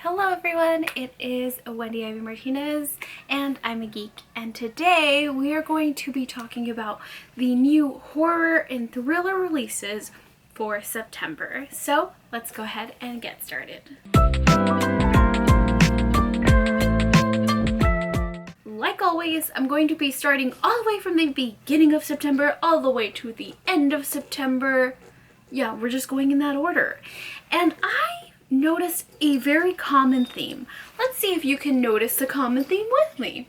Hello everyone, it is Wendy Ivy Martinez and I'm a geek, and today we are going to be talking about the new horror and thriller releases for September. So let's go ahead and get started. Like always, I'm going to be starting all the way from the beginning of September all the way to the end of September. Yeah, we're just going in that order. And I noticed a very common theme. Let's see if you can notice the common theme with me.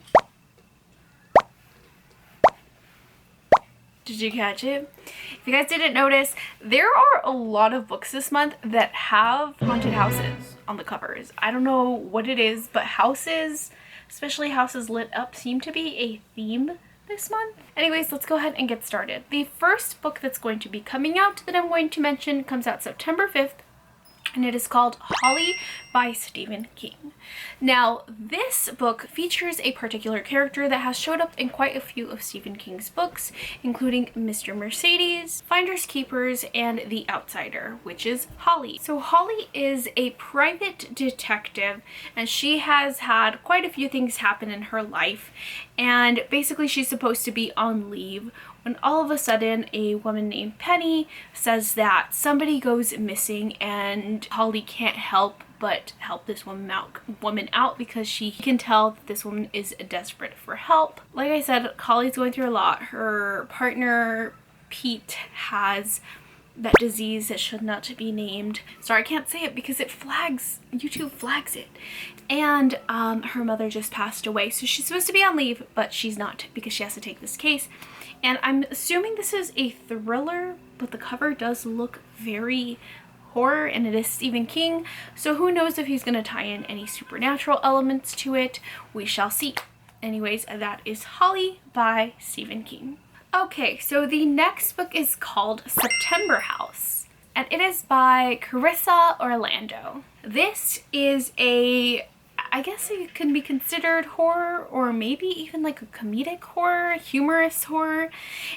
Did you catch it? If you guys didn't notice, there are a lot of books this month that have haunted houses on the covers. I don't know what it is, but houses, especially houses lit up, seem to be a theme this month. Anyways, let's go ahead and get started. The first book that's going to be coming out that I'm going to mention comes out September 5th. And it is called Holly by Stephen King. Now, this book features a particular character that has showed up in quite a few of Stephen King's books, including Mr. Mercedes, Finders Keepers, and The Outsider, which is Holly. So Holly is a private detective, and she has had quite a few things happen in her life, and basically she's supposed to be on leave when all of a sudden a woman named Penny says that somebody goes missing, and Holly can't help but help this woman out because she can tell that this woman is desperate for help. Like I said, Holly's going through a lot. Her partner Pete has that disease that should not be named. Sorry, I can't say it because it flags, YouTube flags it. And her mother just passed away, so she's supposed to be on leave, but she's not because she has to take this case. And I'm assuming this is a thriller, but the cover does look very horror, and it is Stephen King, so who knows if he's going to tie in any supernatural elements to it. We shall see. Anyways, that is Holly by Stephen King. Okay, so the next book is called September House, and it is by Carissa Orlando. This is I guess it can be considered horror, or maybe even like a comedic horror, humorous horror.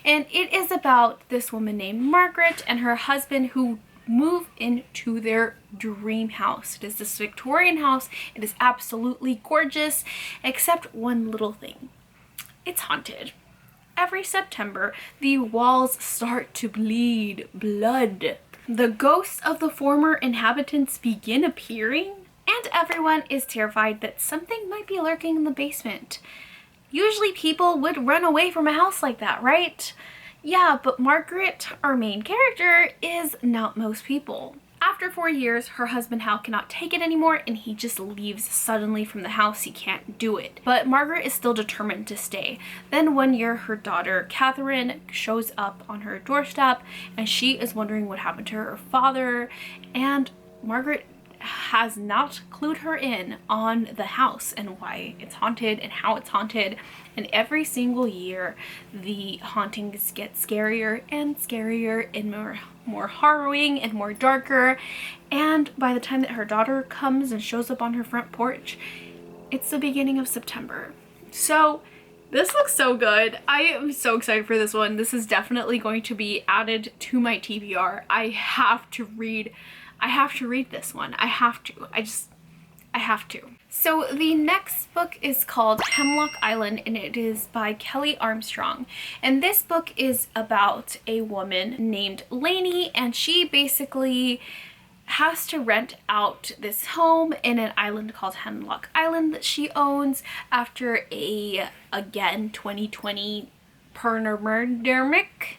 And it is about this woman named Margaret and her husband who move into their dream house. It is this Victorian house. It is absolutely gorgeous, except one little thing. It's haunted. Every September, the walls start to bleed blood. The ghosts of the former inhabitants begin appearing, and everyone is terrified that something might be lurking in the basement. Usually people would run away from a house like that, right? Yeah, but Margaret, our main character, is not most people. After 4 years, her husband Hal cannot take it anymore, and he just leaves suddenly from the house. He can't do it. But Margaret is still determined to stay. Then one year, her daughter Catherine shows up on her doorstep, and she is wondering what happened to her father, and Margaret has not clued her in on the house and why it's haunted and how it's haunted. And every single year the hauntings get scarier and scarier and more harrowing and more darker. And by the time that her daughter comes and shows up on her front porch, it's the beginning of September. So this looks so good. I am so excited for this one. This is definitely going to be added to my TBR. I have to read this one. I have to. So the next book is called Hemlock Island, and it is by Kelly Armstrong. And this book is about a woman named Lainey, and she basically has to rent out this home in an island called Hemlock Island that she owns after again 2020 pandemic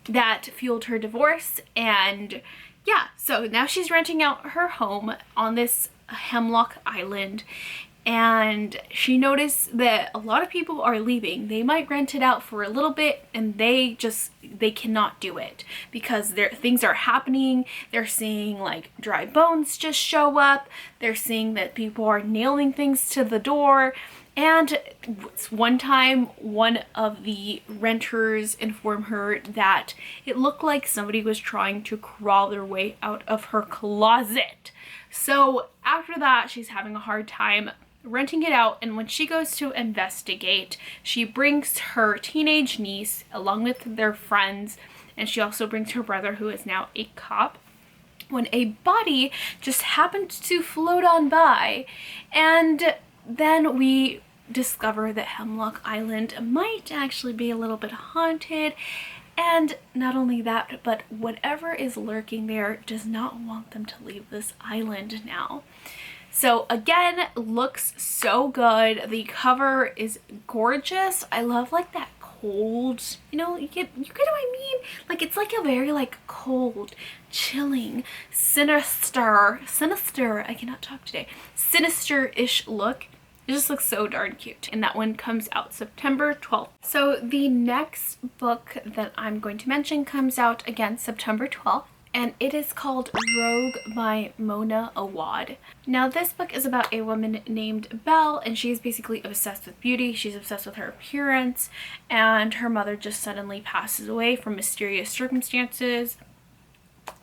that fueled her divorce. And yeah, so now she's renting out her home on this Hemlock Island, and she noticed that a lot of people are leaving. They might rent it out for a little bit, and they cannot do it because things are happening. They're seeing like dry bones just show up. They're seeing that people are nailing things to the door. And one time, one of the renters informed her that it looked like somebody was trying to crawl their way out of her closet. So after that, she's having a hard time renting it out, and when she goes to investigate, she brings her teenage niece along with their friends, and she also brings her brother, who is now a cop. when a body just happened to float on by, and then we discover that Hemlock Island might actually be a little bit haunted. And not only that, but whatever is lurking there does not want them to leave this island now. So again, looks so good. The cover is gorgeous. I love like that cold, you get what I mean? Like it's like a very like cold, chilling, sinister, I cannot talk today, sinister-ish look. It just looks so darn cute. And that one comes out September 12th. So the next book that I'm going to mention comes out again September 12th. And it is called Rogue by Mona Awad. Now this book is about a woman named Belle, and she's basically obsessed with beauty. She's obsessed with her appearance, and her mother just suddenly passes away from mysterious circumstances.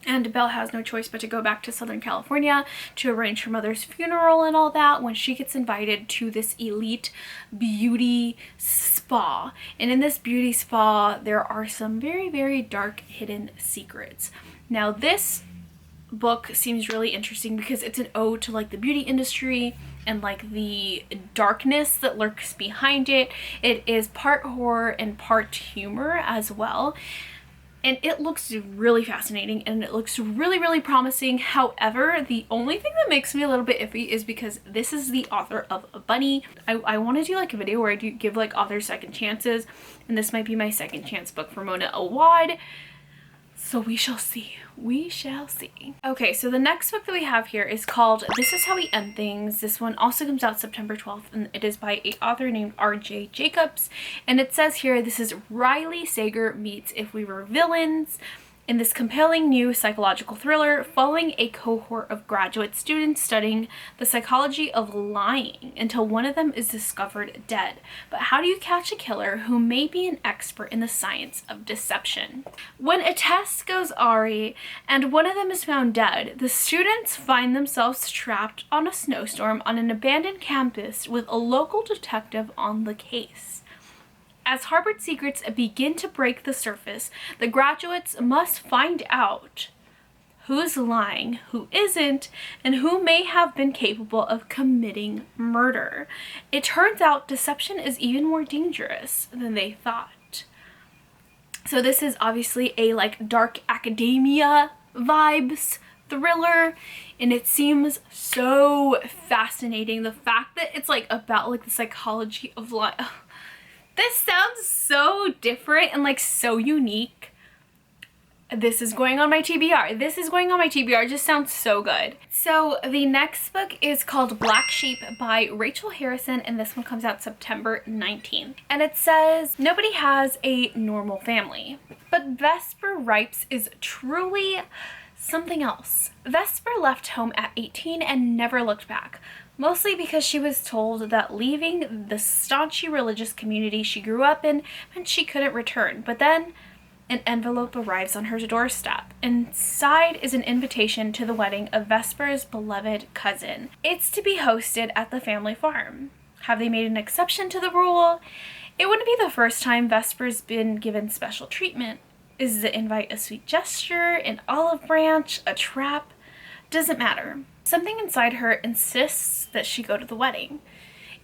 And Belle has no choice but to go back to Southern California to arrange her mother's funeral and all that, when she gets invited to this elite beauty spa. And in this beauty spa, there are some very, very dark hidden secrets. Now this book seems really interesting because it's an ode to like the beauty industry and like the darkness that lurks behind it. It is part horror and part humor as well. And it looks really fascinating and it looks really, really promising. However, the only thing that makes me a little bit iffy is because this is the author of a bunny. I want to do like a video where I do give like authors second chances, and this might be my second chance book for Mona Awad. So we shall see. We shall see. Okay, so the next book that we have here is called This Is How We End Things. This one also comes out September 12th, and it is by an author named R.J. Jacobs. And it says here, this is Riley Sager meets If We Were Villains. In this compelling new psychological thriller, following a cohort of graduate students studying the psychology of lying until one of them is discovered dead. But how do you catch a killer who may be an expert in the science of deception? When a test goes awry and one of them is found dead, the students find themselves trapped on a snowstorm on an abandoned campus with a local detective on the case. As harbored secrets begin to break the surface, the graduates must find out who's lying, who isn't, and who may have been capable of committing murder. It turns out deception is even more dangerous than they thought. So this is obviously a like dark academia vibes thriller, and it seems so fascinating. The fact that it's like about like the psychology of lying. This sounds so different and like so unique. This is going on my TBR. This is going on my TBR. It just sounds so good. So the next book is called Black Sheep by Rachel Harrison, and this one comes out September 19th. And it says, nobody has a normal family, but Vesper Ripes is truly something else. Vesper left home at 18 and never looked back. Mostly because she was told that leaving the staunchy religious community she grew up in meant she couldn't return. But then an envelope arrives on her doorstep. Inside is an invitation to the wedding of Vesper's beloved cousin. It's to be hosted at the family farm. Have they made an exception to the rule? It wouldn't be the first time Vesper's been given special treatment. Is the invite a sweet gesture, an olive branch, a trap? Doesn't matter. Something inside her insists that she go to the wedding,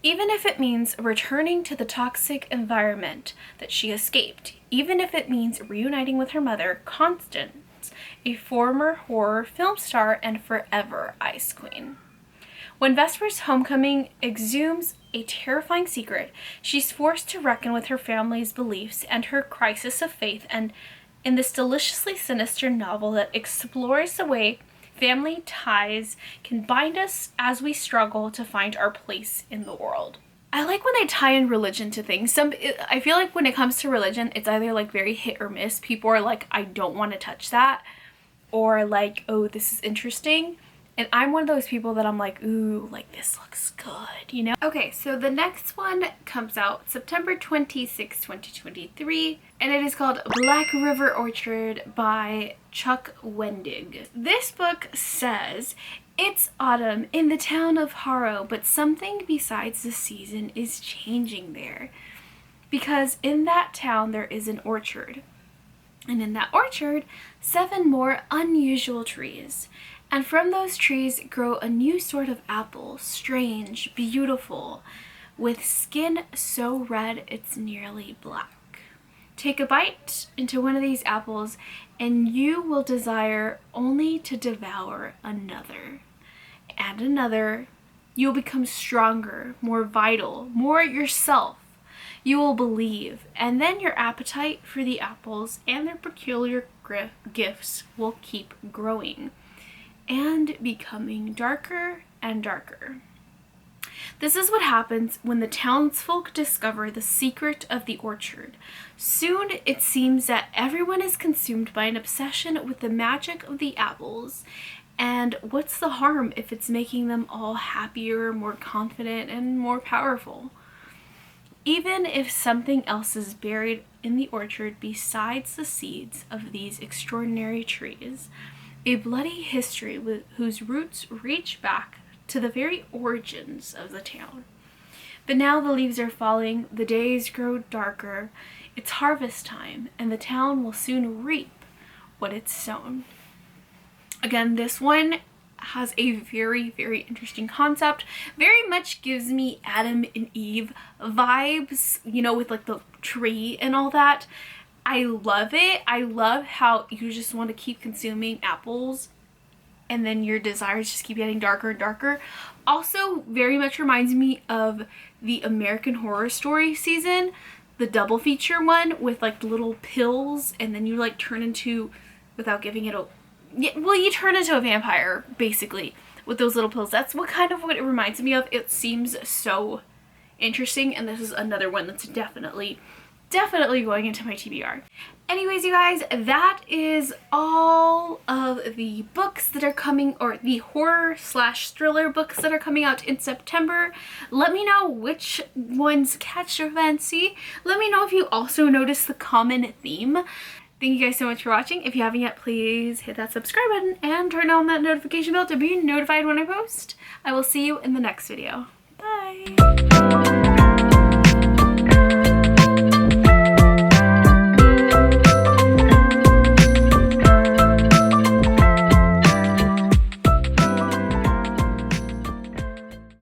even if it means returning to the toxic environment that she escaped, even if it means reuniting with her mother, Constance, a former horror film star and forever Ice Queen. When Vesper's homecoming exhumes a terrifying secret, she's forced to reckon with her family's beliefs and her crisis of faith, and in this deliciously sinister novel that explores the way family ties can bind us as we struggle to find our place in the world. I like when they tie in religion to things. I feel like when it comes to religion, it's either like very hit or miss. People are like, I don't want to touch that, or like, oh, this is interesting. And I'm one of those people that I'm like, ooh, like this looks good, you know? Okay, so the next one comes out September 26, 2023, and it is called Black River Orchard by Chuck Wendig. This book says, it's autumn in the town of Harrow, but something besides the season is changing there. Because in that town there is an orchard. And in that orchard, 7 more unusual trees. And from those trees grow a new sort of apple, strange, beautiful, with skin so red it's nearly black. Take a bite into one of these apples and you will desire only to devour another and another. You will become stronger, more vital, more yourself. You will believe, and then your appetite for the apples and their peculiar gifts will keep growing and becoming darker and darker. This is what happens when the townsfolk discover the secret of the orchard. Soon it seems that everyone is consumed by an obsession with the magic of the apples. And what's the harm if it's making them all happier, more confident, and more powerful? Even if something else is buried in the orchard besides the seeds of these extraordinary trees, a bloody history whose roots reach back to the very origins of the town. But now the leaves are falling, the days grow darker, it's harvest time, and the town will soon reap what it's sown. Again, this one has a very, very interesting concept. Very much gives me Adam and Eve vibes, you know, with like the tree and all that. I love it. I love how you just want to keep consuming apples and then your desires just keep getting darker and darker. Also, very much reminds me of the American Horror Story season, the double feature one with like the little pills, and then you like turn into, without giving it a, well, you turn into a vampire basically with those little pills. That's what it reminds me of. It seems so interesting, and this is another one that's definitely going into my TBR. Anyways, you guys, that is all of the books that are coming, or the horror/thriller books that are coming out in September. Let me know which ones catch your fancy. Let me know if you also notice the common theme. Thank you guys so much for watching. If you haven't yet, please hit that subscribe button and turn on that notification bell to be notified when I post. I will see you in the next video.